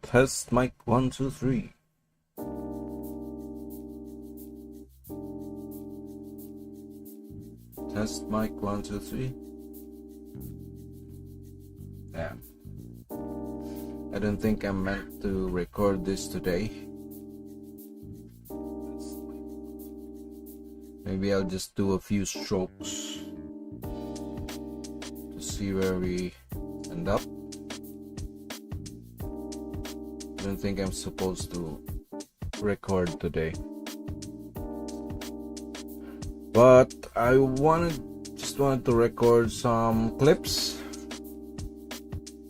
Test mic 1 2 3. Test mic 1 2 3. Yeah. I don't think I'm meant to record this today. Maybe I'll just do a few strokes to see where we end up. I don't think I'm supposed to record today, but I just wanted to record some clips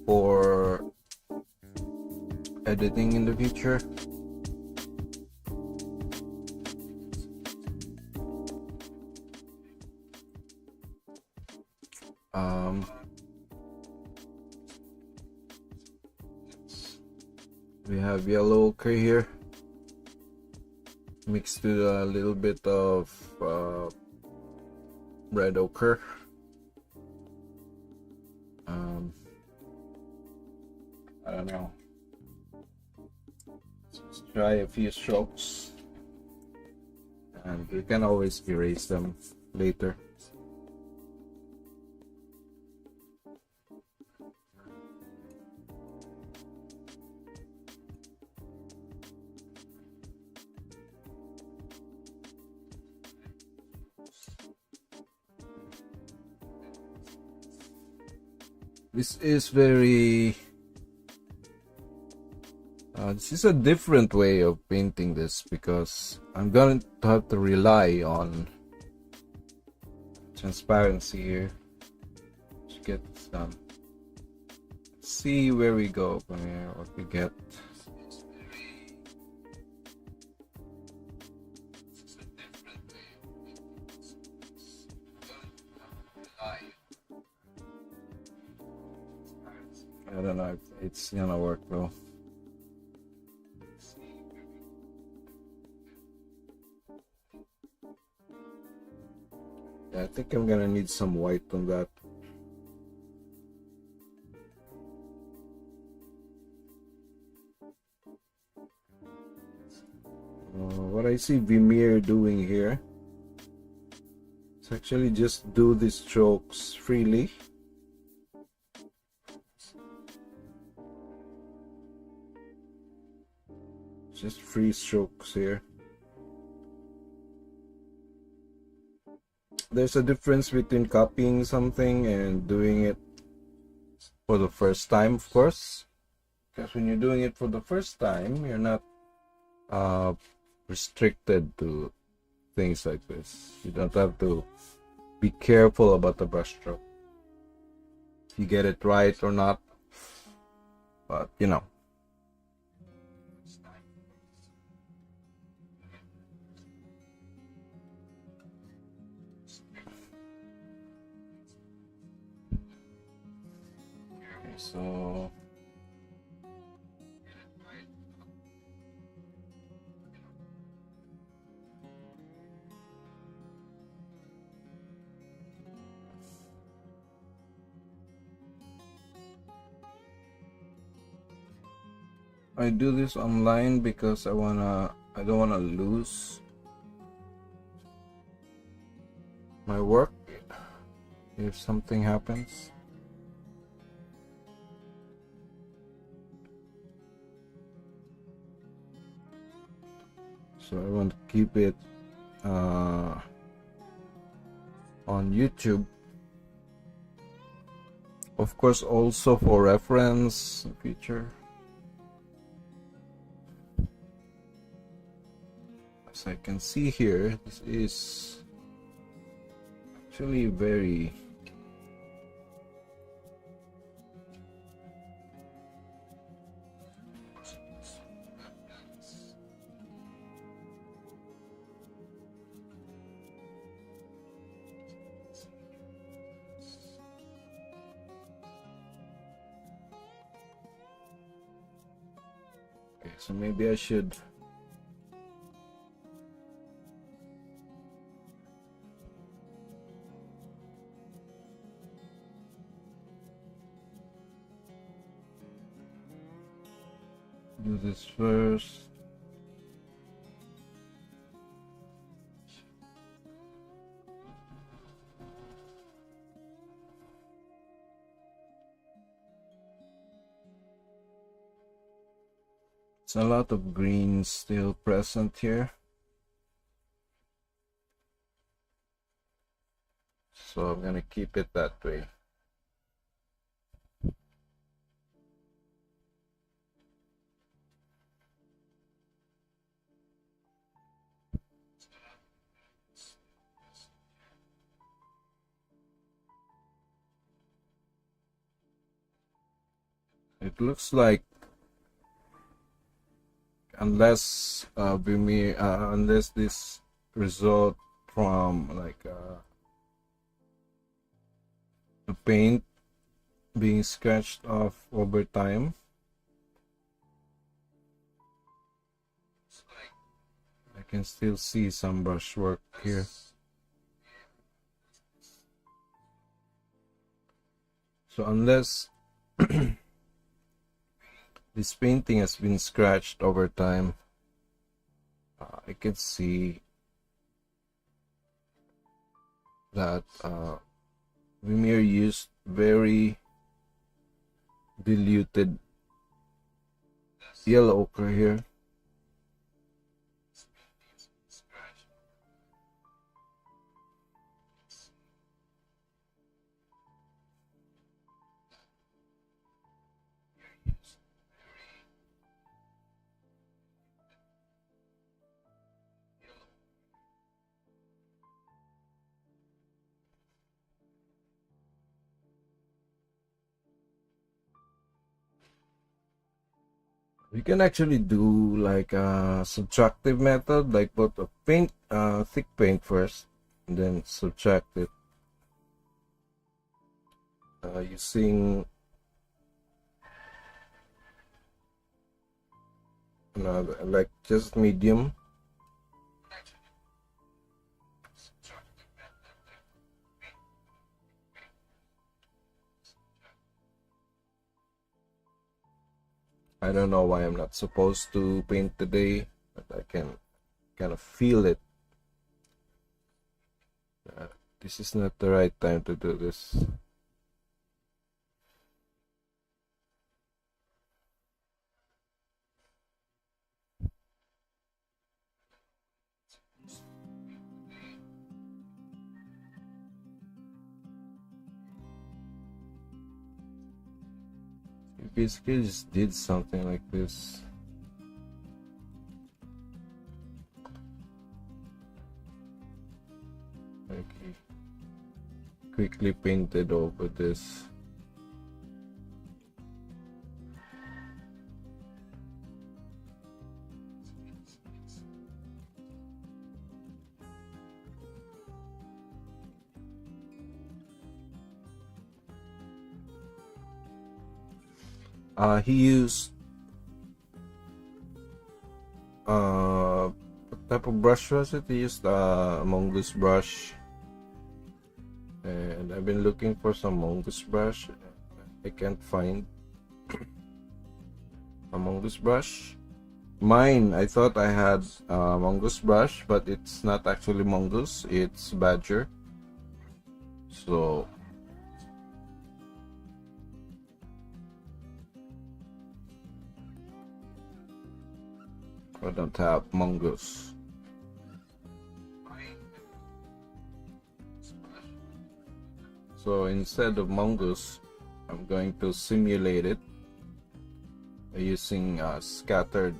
for editing in the future. We have yellow ochre here mixed with a little bit of red ochre. I don't know. Let's try a few strokes, and we can always erase them later. This is this is a different way of painting this, because I'm going to have to rely on transparency here to get this done. Let's see where we go from here, what we get. I don't know if it's gonna work though. Yeah, I think I'm gonna need some white on that. What I see Vimir doing here is actually just do these strokes freely. Just free strokes here. There's a difference between copying something and doing it for the first time, of course. Because when you're doing it for the first time, you're not restricted to things like this. You don't have to be careful about the brushstroke, if you get it right or not. But you know. So I do this online because I don't wanna lose my work if something happens. So I want to keep it on YouTube, of course, also for reference in the future. As I can see here, this is actually very okay, so maybe I should do this first. It's a lot of green still present here. So I'm gonna keep it that way. It looks like unless unless this result from like the paint being scratched off over time, I can still see some brushwork here. So unless this painting has been scratched over time, I can see that Vermeer used very diluted yellow ochre here. We can actually do like a subtractive method, like put a paint, thick paint first, and then subtract it using another, like just medium. I don't know why I'm not supposed to paint today, but I can kind of feel it. This is not the right time to do this. You basically just did something like this. Okay. Quickly painted over this. He used what type of brush was it? He used mongoose brush, and I've been looking for some mongoose brush. I can't find a mongoose brush. Mine, I thought I had a mongoose brush, but it's not actually mongoose, it's badger. So I don't have mongoose. So instead of mongoose, I'm going to simulate it using scattered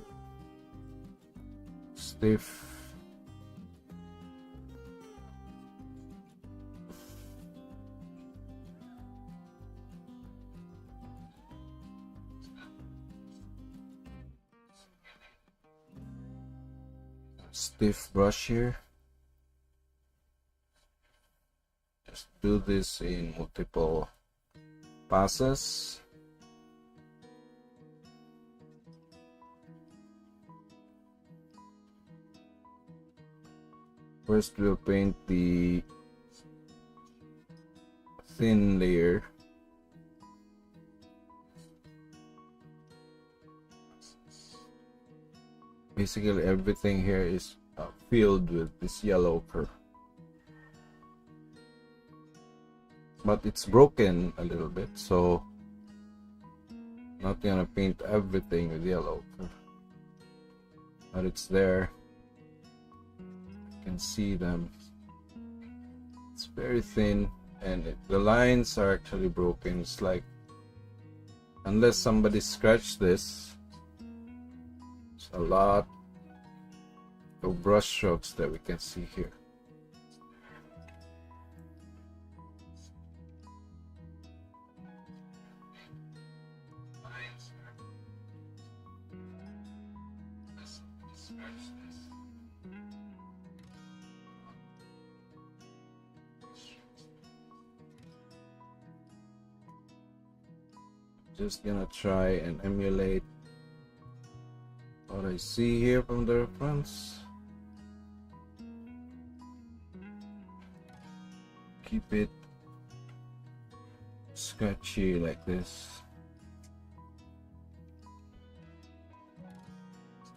stiff brush here. Just do this in multiple passes. First we'll paint the thin layer. basically everything here is filled with this yellow ochre, but it's broken a little bit, so not gonna paint everything with yellow ochre, but it's there. You can see them. It's very thin, and the lines are actually broken. It's like, unless somebody scratched this, it's a lot of brush strokes that we can see here. Just gonna try and emulate what I see here from the reference. Keep it scratchy like this.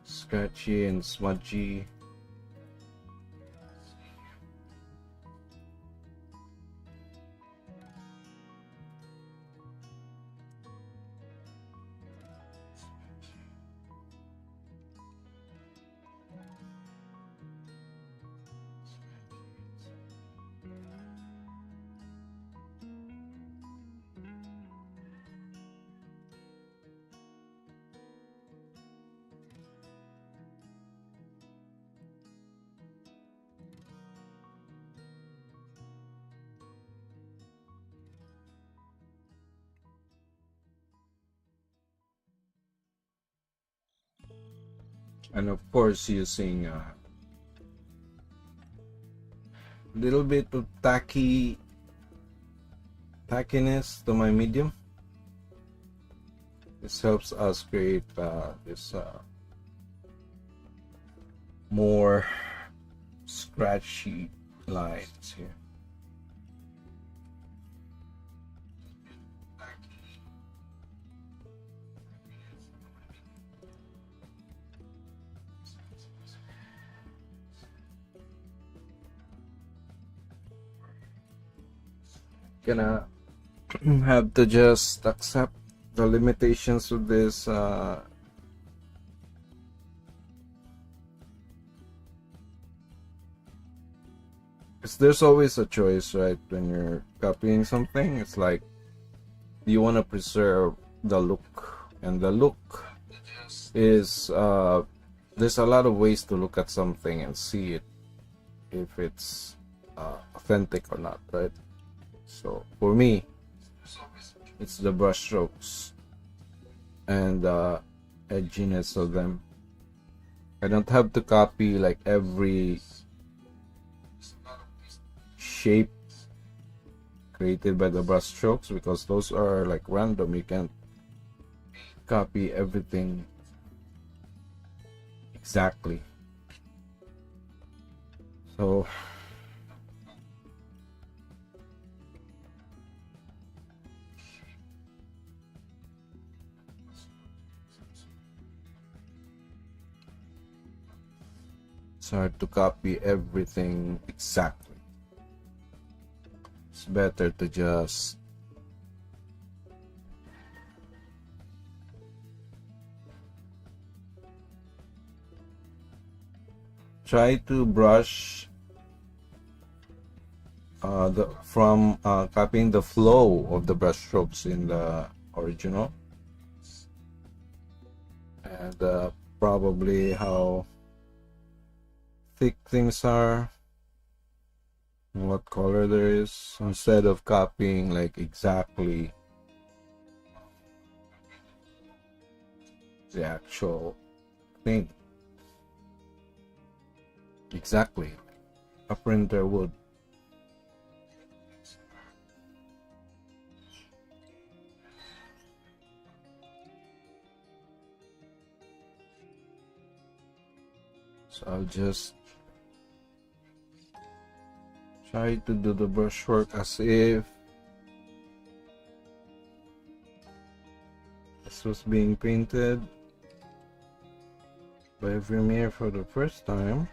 Scratchy and smudgy. And of course, using a little bit of tackiness to my medium. This helps us create this more scratchy lines here. Gonna have to just accept the limitations of this because there's always a choice, right? When you're copying something, it's like, do you want to preserve the look? And the look is there's a lot of ways to look at something and see it if it's authentic or not, right? So for me, it's the brush strokes and the edginess of them. I don't have to copy like every shape created by the brush strokes, because those are like random. You can't copy everything exactly. So it's hard to copy everything exactly. It's better to just try to brush copying the flow of the brush strokes in the original, and probably how thick things are and what color there is, instead of copying like exactly the actual thing, exactly a printer would. So I'll just try to do the brushwork as if this was being painted. by Premiere for the first time.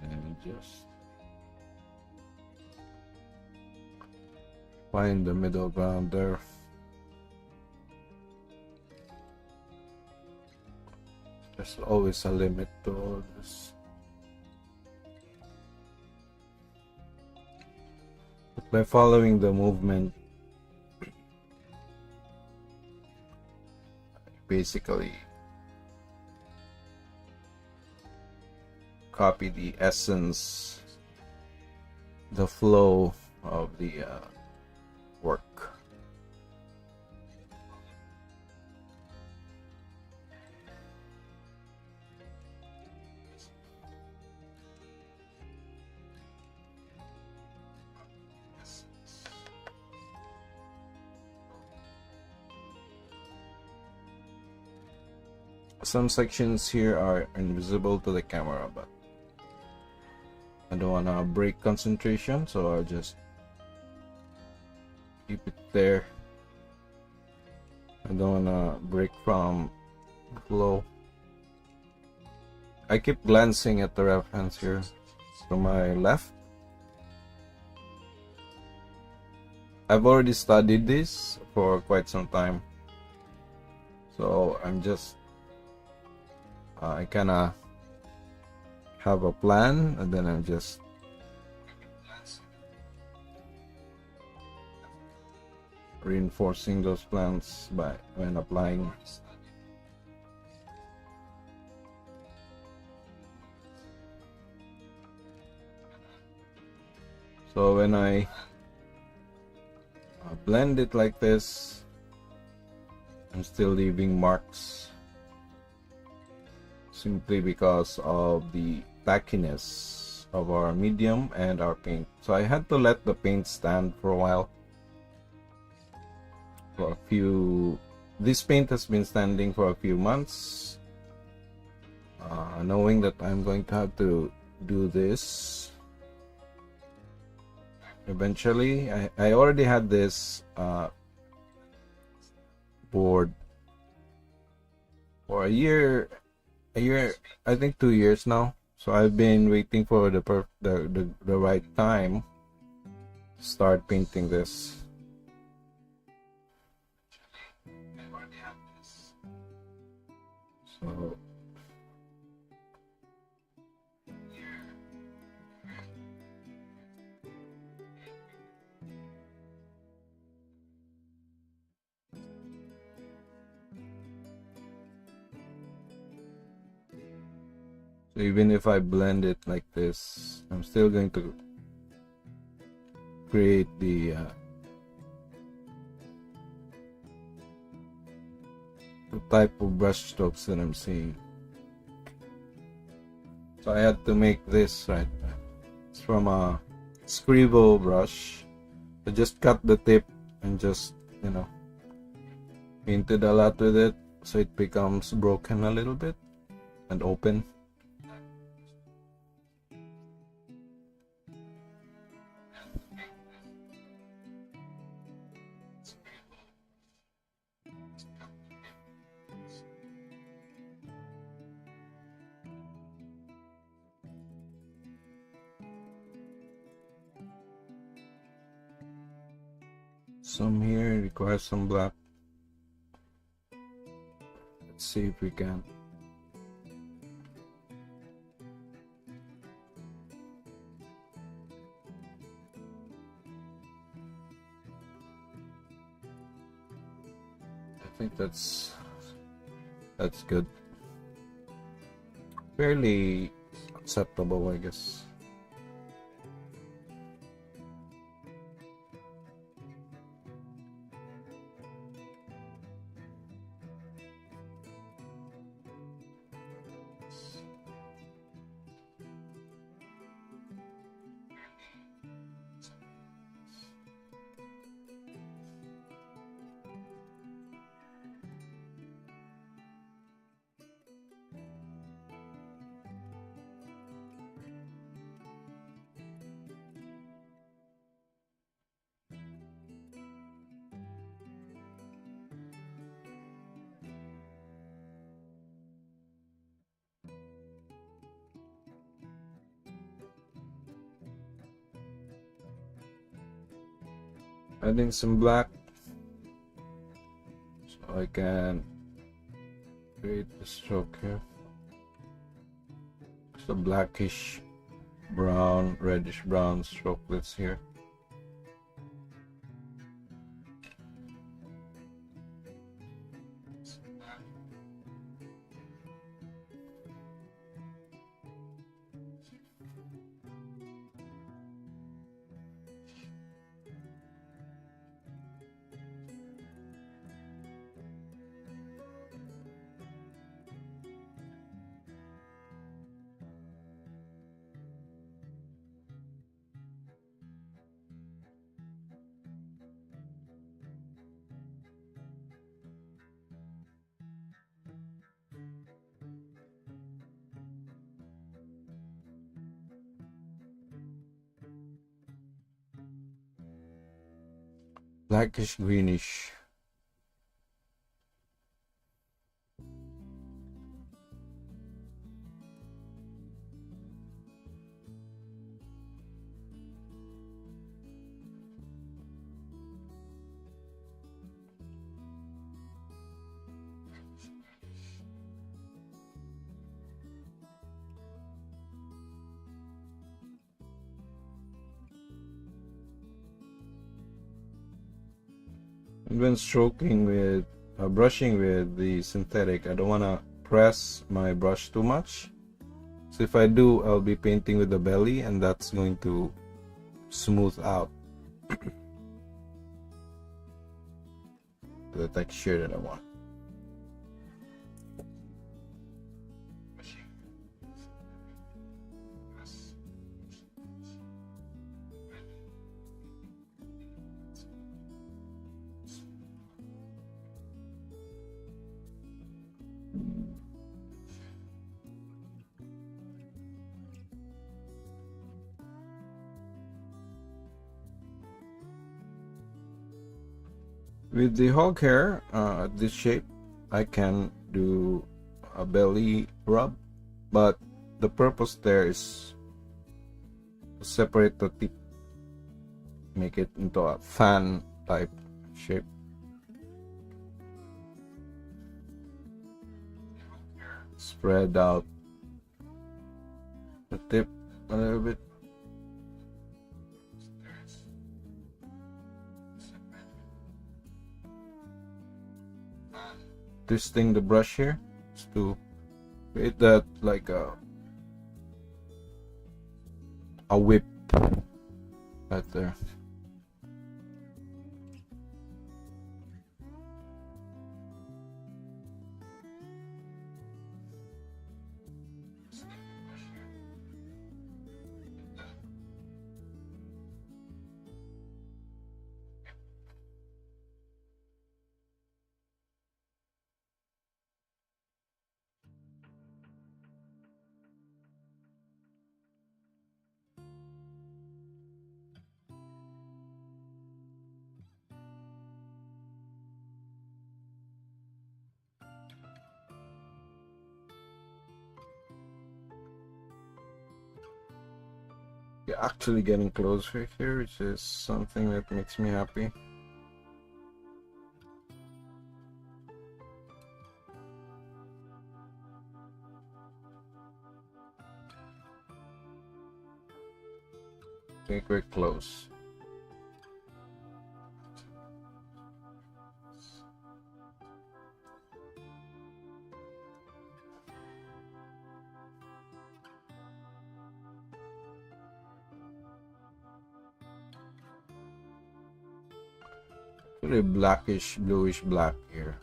And just find the middle ground there. There's always a limit to all this. But by following the movement, basically copy the essence, the flow of the work. Some sections here are invisible to the camera, but I don't want to break concentration, so I'll just keep it there. I don't want to break from the flow. I keep glancing at the reference here to my left. I've already studied this for quite some time, so I'm just I kinda have a plan, and then I'm just reinforcing those plans by when applying. So when I blend it like this, I'm still leaving marks, simply because of the tackiness of our medium and our paint. So I had to let the paint stand for a while. This paint has been standing for a few months, knowing that I'm going to have to do this eventually. I already had this board for a year, I think 2 years now. So I've been waiting for the right time to start painting this. So even if I blend it like this, I'm still going to create the type of brush strokes that I'm seeing. So I had to make this, right? It's from a Scrivo brush. I just cut the tip and just, painted a lot with it, so it becomes broken a little bit and open. Some here requires some black. Let's see if we can. I think that's good. Fairly acceptable, I guess. adding some black so I can create the stroke here. It's a blackish brown, reddish brown strokelets here. Blackish greenish. And when stroking with brushing with the synthetic, I don't want to press my brush too much. So if I do, I'll be painting with the belly, and that's going to smooth out the texture that I want. With the hog hair, this shape, I can do a belly rub, but the purpose there is to separate the tip, make it into a fan type shape. Spread out the tip a little bit. Twisting the brush here is to create that like a whip right there. You're actually getting closer here, which is something that makes me happy. I think we're close. Really blackish, bluish black here.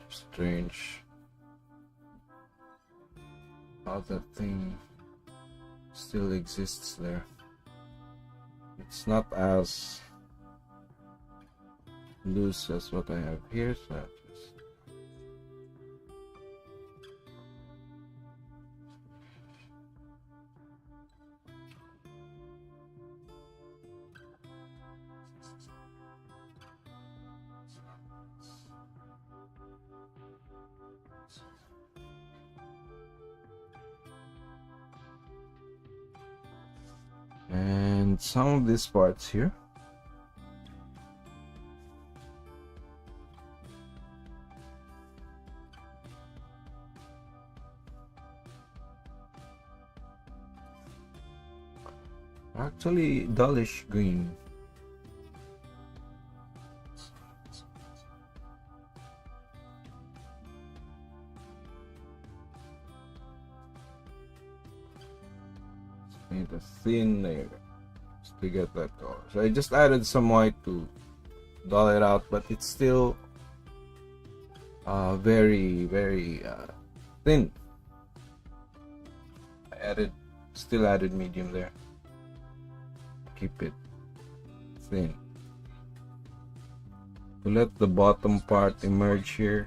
Strange how that thing still exists there. It's not as loose as what I have here, so I just and some of these parts here actually dullish green. Need a thin layer to get that color. So I just added some white to dull it out, but it's still very thin. I still added medium there. Keep it thin. To let the bottom part emerge here.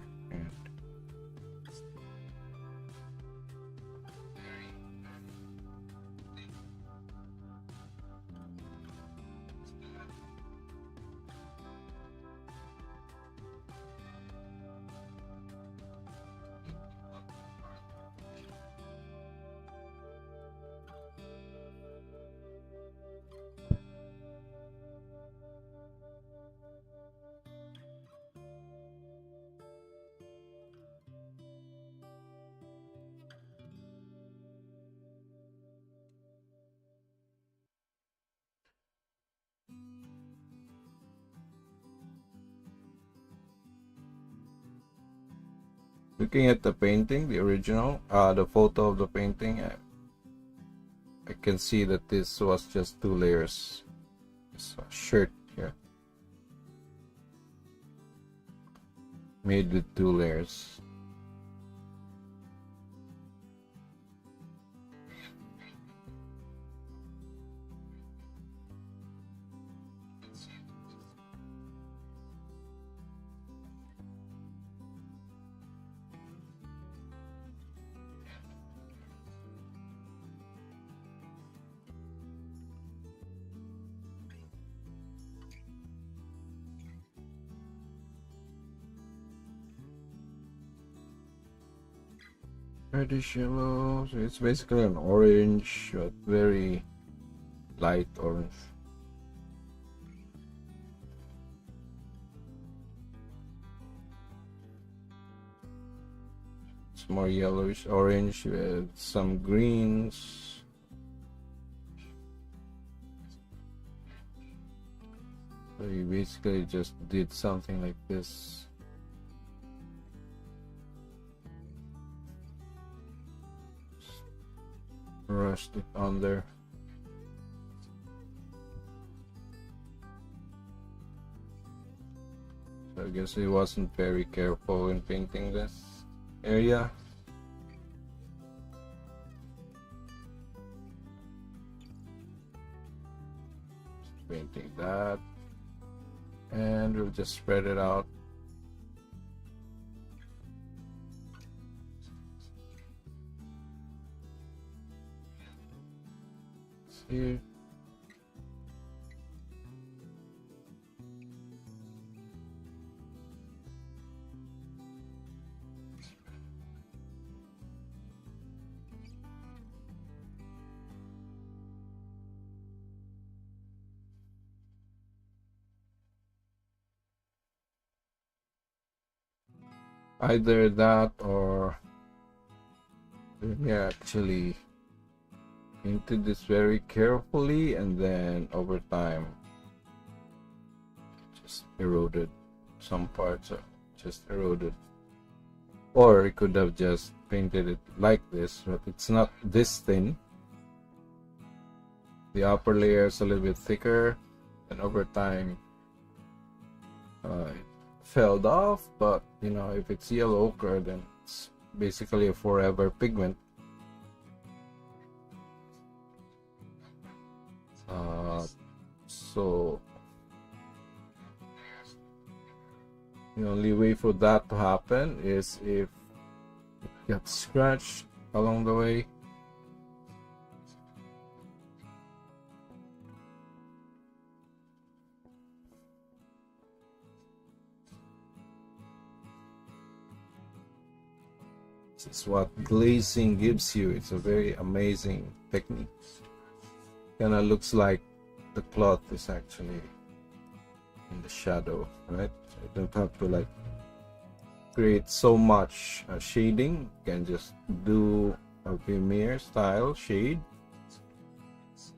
Looking at the painting, the original, the photo of the painting, I can see that this was just 2 layers. This shirt here, made with 2 layers. Reddish yellow, so it's basically an orange, but very light orange. It's more yellowish orange with some greens. So you basically just did something like this. Rushed it on there. So I guess he wasn't very careful in painting this area. Painting that, and we'll just spread it out. Here. Either that or we actually painted this very carefully, and then over time just eroded some parts, just eroded. Or it could have just painted it like this, but it's not this thin. The upper layer is a little bit thicker, and over time it fell off. But you know, if it's yellow ochre, then it's basically a forever pigment. So the only way for that to happen is if it gets scratched along the way. This is what glazing gives you. It's a very amazing technique. Kinda looks like the cloth is actually in the shadow, right? So you don't have to like create so much shading. You can just do a Vermeer style shade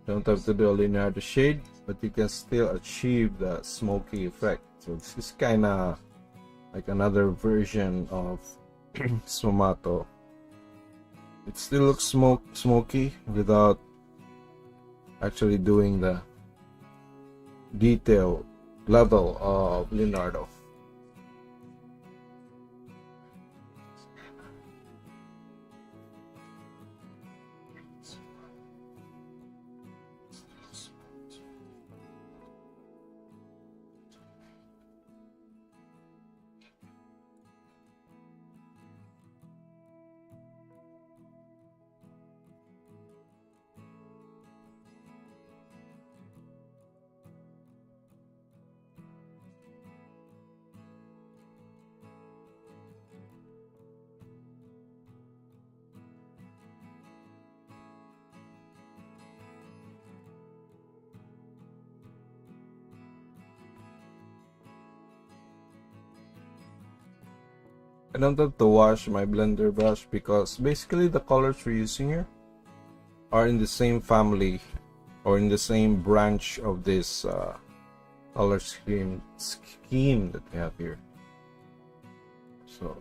Don't have to do a Leonardo shade, but you can still achieve the smoky effect. So this is kind of like another version of Sfumato. It still looks smoky without actually doing the detail level of Leonardo. I don't have to wash my blender brush because basically the colors we're using here are in the same family or in the same branch of this color scheme that we have here. So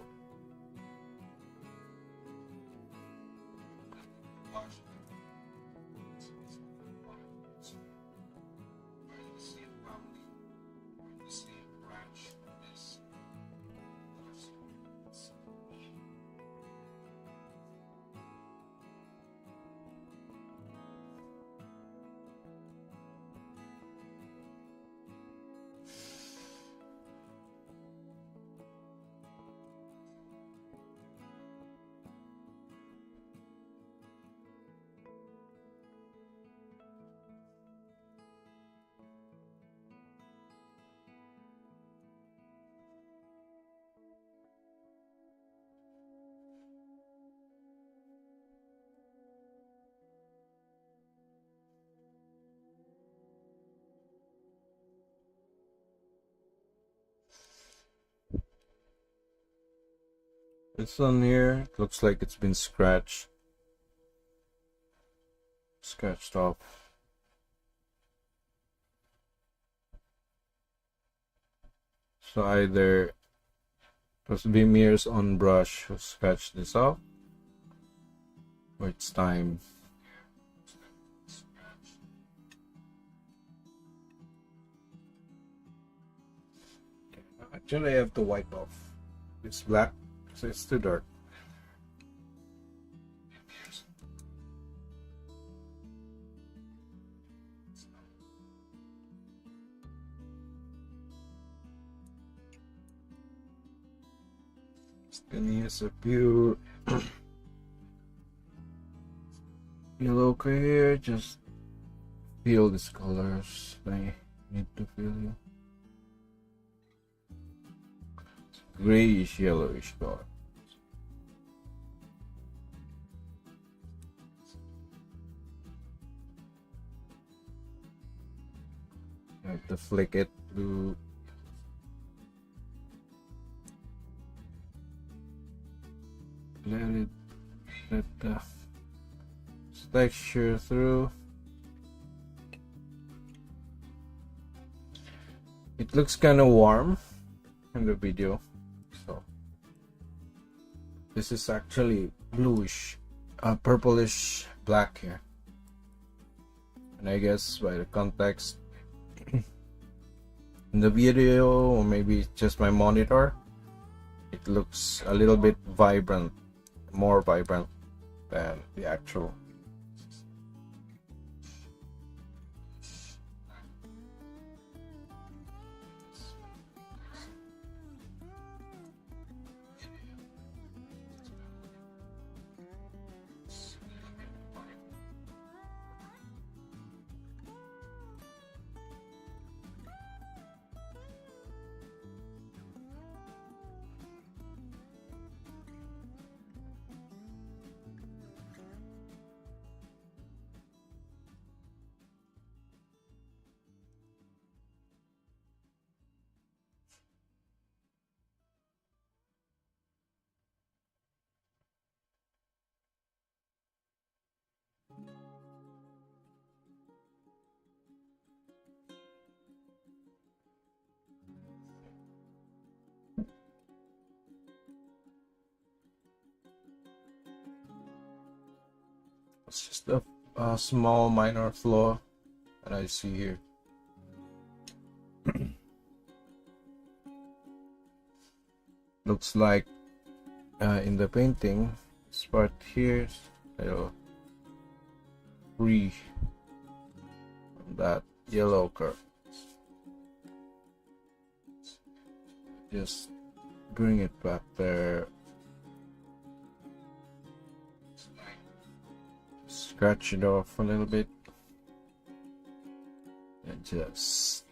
this one here, it looks like it's been scratched off. So either it was Vermeer's on brush who scratched this off, or it's time. Actually, I have to wipe off this black, so it's too dark. Just gonna use a pure yellow ochre here. Just feel these colors. I need to feel you. Grayish yellowish color. I have to flick it to let the texture through. It looks kind of warm in the video. So this is actually bluish, purplish black here, and I guess by the context in the video, or maybe just my monitor, it looks a little bit vibrant, more vibrant than the actual. It's just a small minor flaw that I see here. Looks like in the painting, this part here is a little free from that yellow curve. Just bring it back there. Scratch it off a little bit and just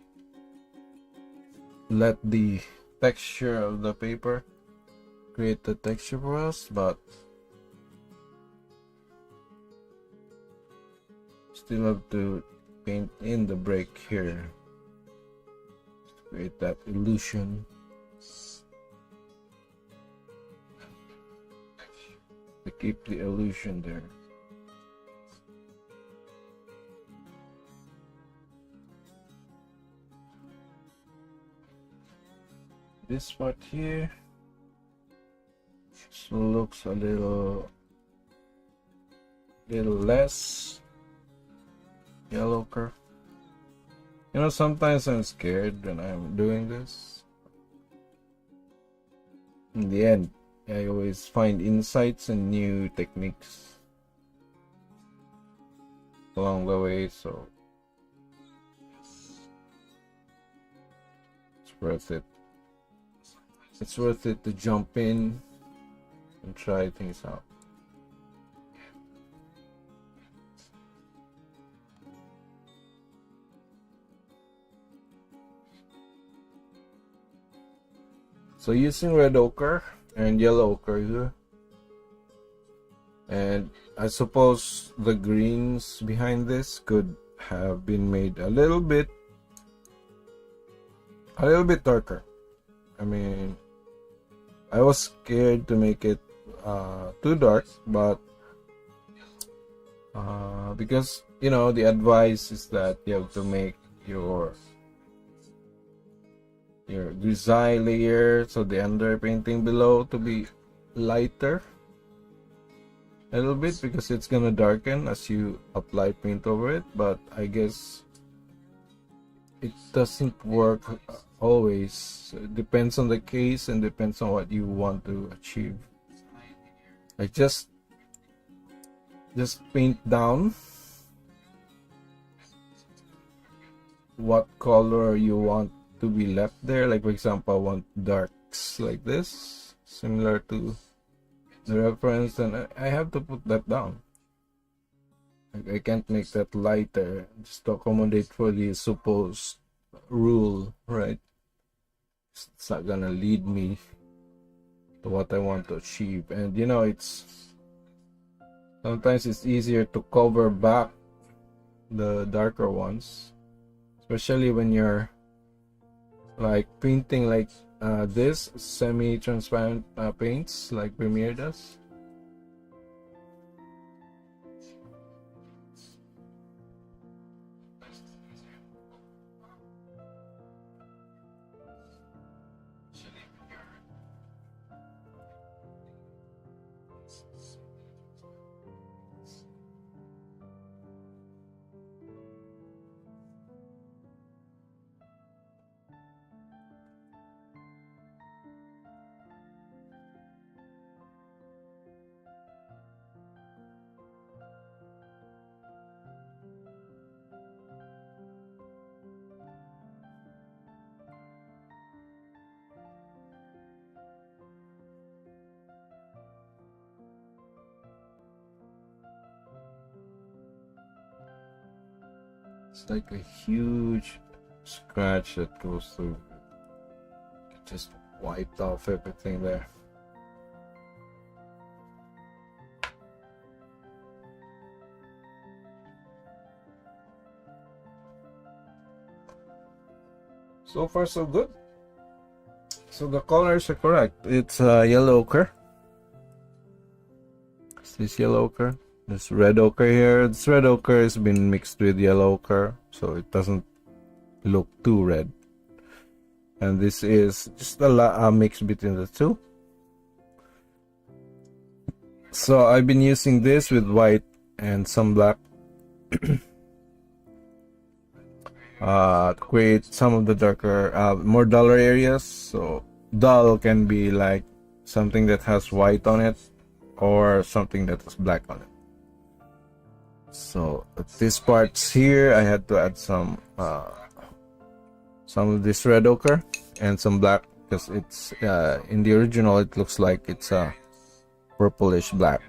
let the texture of the paper create the texture for us, but still have to paint in the break here to create that illusion. To keep the illusion there. This part here looks a little less yellow curve. You know, sometimes I'm scared when I'm doing this. In the end, I always find insights and new techniques along the way, so it's worth it. It's worth it to jump in and try things out. So using red ochre and yellow ochre here, and I suppose the greens behind this could have been made a little bit darker. I mean, I was scared to make it too dark, but because, you know, the advice is that you have to make your grisaille layer, so the underpainting below, to be lighter a little bit, because it's gonna darken as you apply paint over it. But I guess it doesn't work always. It depends on the case and depends on what you want to achieve. I just paint down what color you want to be left there. Like, for example, I want darks like this, similar to the reference, and I have to put that down. I can't make that lighter just to accommodate for the supposed rule, right? It's not gonna lead me to what I want to achieve. And you know, sometimes it's easier to cover back the darker ones, especially when you're like painting like this semi-transparent paints like Premiere does. It's like a huge scratch that goes through. It just wiped off everything there. So far so good. So the colors are correct. It's yellow ochre. Is this yellow ochre? This red ochre here. This red ochre has been mixed with yellow ochre, so it doesn't look too red. And this is just a mix between the two. So I've been using this with white and some black to create some of the darker, more duller areas. So dull can be like something that has white on it or something that has black on it. So at these parts here, I had to add some of this red ochre and some black, because it's in the original it looks like it's a purplish black.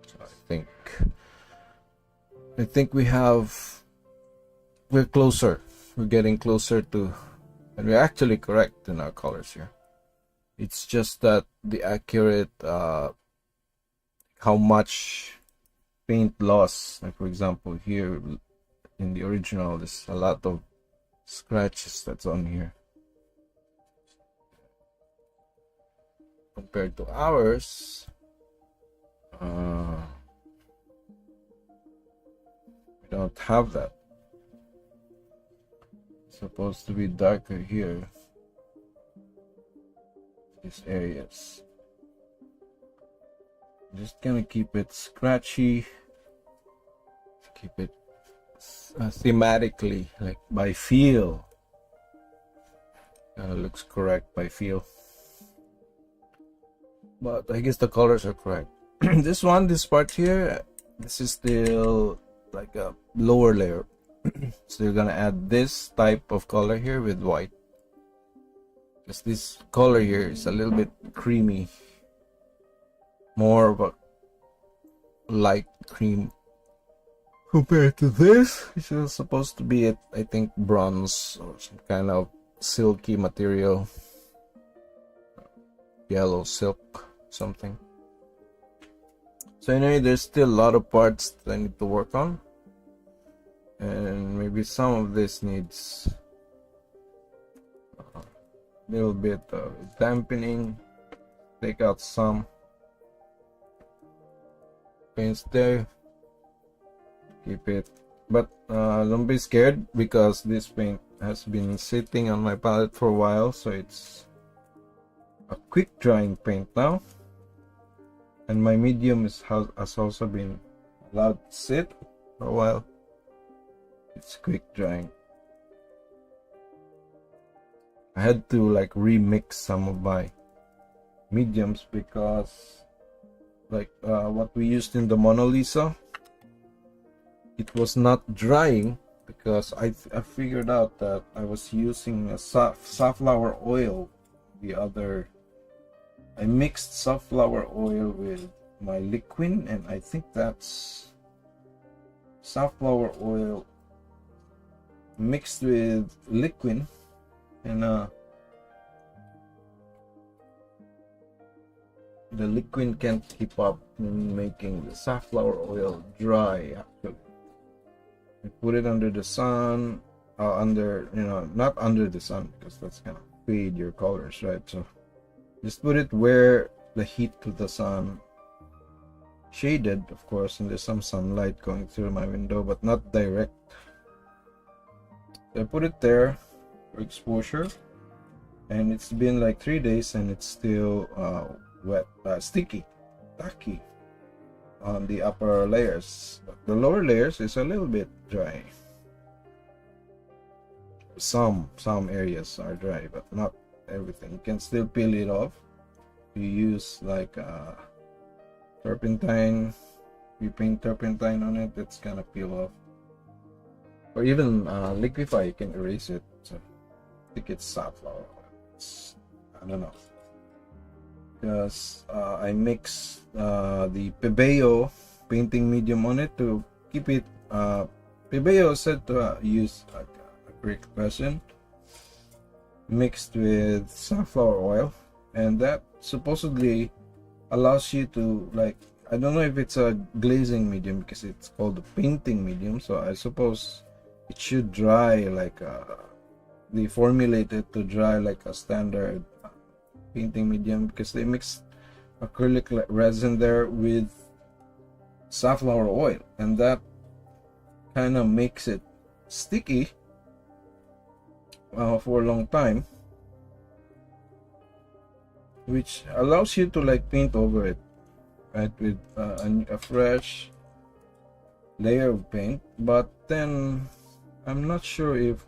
So I think we're closer. We're getting closer to, and we're actually correct in our colors here. It's just that the accurate how much paint loss, like for example here in the original there's a lot of scratches that's on here compared to ours. We don't have that. It's supposed to be darker here, these areas. Just gonna keep it scratchy, keep it thematically, like by feel. Looks correct by feel, but I guess the colors are correct. This part here, this is still like a lower layer. So you're gonna add this type of color here with white, because this color here is a little bit creamy, more of a light cream compared to this, which is supposed to be I think bronze or some kind of silky material, yellow silk something. So anyway, there's still a lot of parts that I need to work on, and maybe some of this needs a little bit of dampening. Take out some paints there, keep it, but don't be scared, because this paint has been sitting on my palette for a while, so it's a quick drying paint now, and my medium has also been allowed to sit for a while. It's quick drying. I had to like remix some of my mediums, because like what we used in the Mona Lisa, it was not drying, because I figured out that I was using a safflower oil. I mixed safflower oil with my liquid, and I think that's safflower oil mixed with liquid, and the liquid can't keep up in making the safflower oil dry. Actually, you put it under the sun, not under the sun, because that's gonna fade your colors, right? So just put it where the heat of the sun, shaded of course, and there's some sunlight going through my window, but not direct. So I put it there for exposure, and it's been like 3 days and it's still wet, sticky, tacky on the upper layers. The lower layers is a little bit dry. Some areas are dry, but not everything. You can still peel it off. You use like turpentine. You paint turpentine on it, it's gonna peel off. Or even liquify, you can erase it. So I think it's safflower. I don't know, because I mix the Pebeo painting medium on it to keep it. Pebeo said to use acrylic resin mixed with safflower oil, and that supposedly allows you to, like, I don't know if it's a glazing medium, because it's called a painting medium, so I suppose it should dry like they formulate it to dry like a standard painting medium, because they mix acrylic resin there with safflower oil, and that kind of makes it sticky for a long time. which allows you to like paint over it, right, with a fresh layer of paint. But then I'm not sure if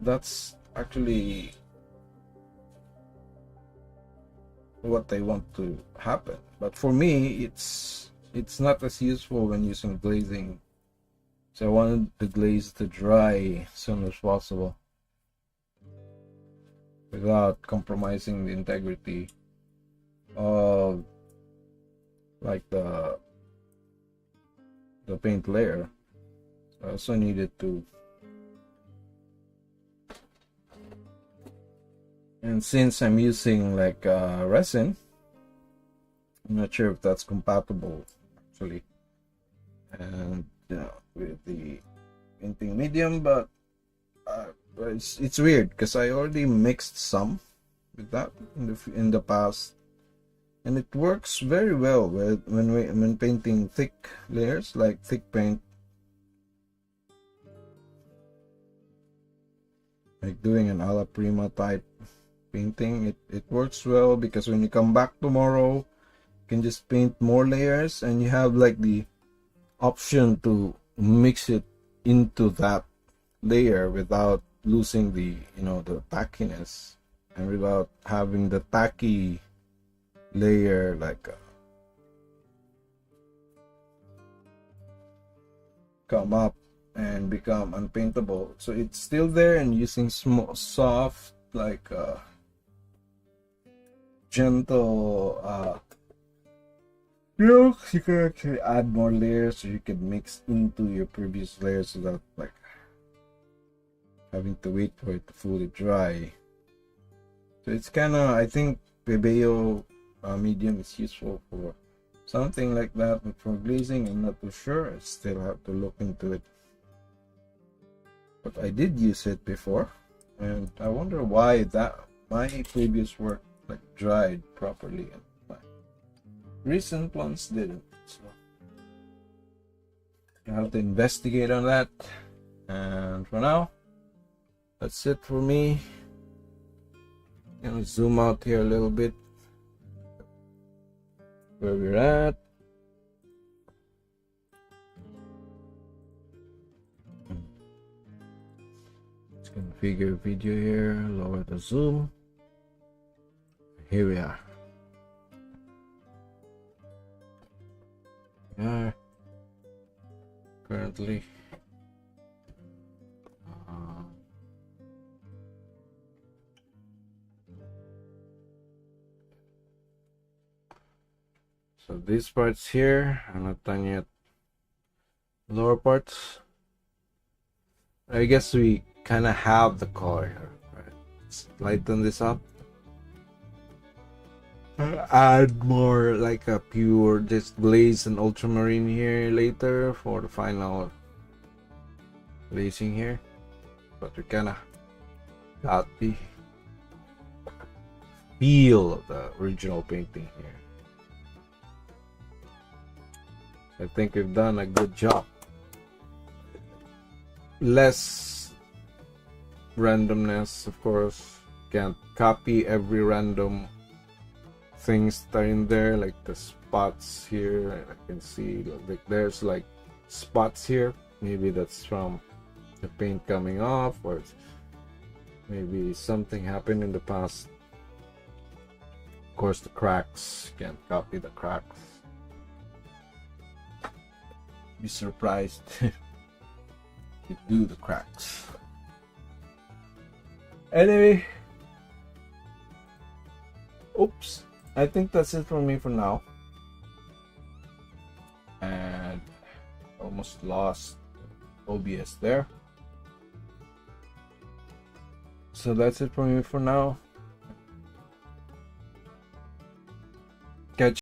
that's actually what I want to happen. But for me, it's not as useful when using glazing, so I wanted the glaze to dry as soon as possible without compromising the integrity of like the paint layer. So I also needed to, and since I'm using like resin, I'm not sure if that's compatible actually, and with the painting medium, but it's weird because I already mixed some with that in the past, and it works very well with when painting thick layers, like thick paint, like doing an alla prima type painting. It works well because when you come back tomorrow, you can just paint more layers, and you have like the option to mix it into that layer without losing the the tackiness, and without having the tacky layer like come up and become unpaintable. So it's still there, and using small soft like gentle you can actually add more layers, so you can mix into your previous layers without like having to wait for it to fully dry. So it's kind of, I think Pebeo medium is useful for something like that, but for glazing I'm not too sure. I still have to look into it, but I did use it before, and I wonder why that my previous work like dried properly and my recent ones didn't. So I have to investigate on that. And for now, that's it for me. Zoom out here a little bit where we're at. Let's configure video here, lower the zoom. Here we are. Currently so these parts here are not done yet. Lower parts, I guess we kind of have the color here. Right? Let's lighten this up. Add more like a pure just glaze and ultramarine here later for the final glazing here, but we kind of got the feel of the original painting here. I think we've done a good job. Less randomness, of course. Can't copy every random things that are in there, like the spots here. I can see like there's like spots here. Maybe that's from the paint coming off, or maybe something happened in the past. Of course, the cracks, can't copy the cracks. Be surprised you do the cracks. Anyway, oops, I think that's it for me for now. And almost lost OBS there. So that's it for me for now.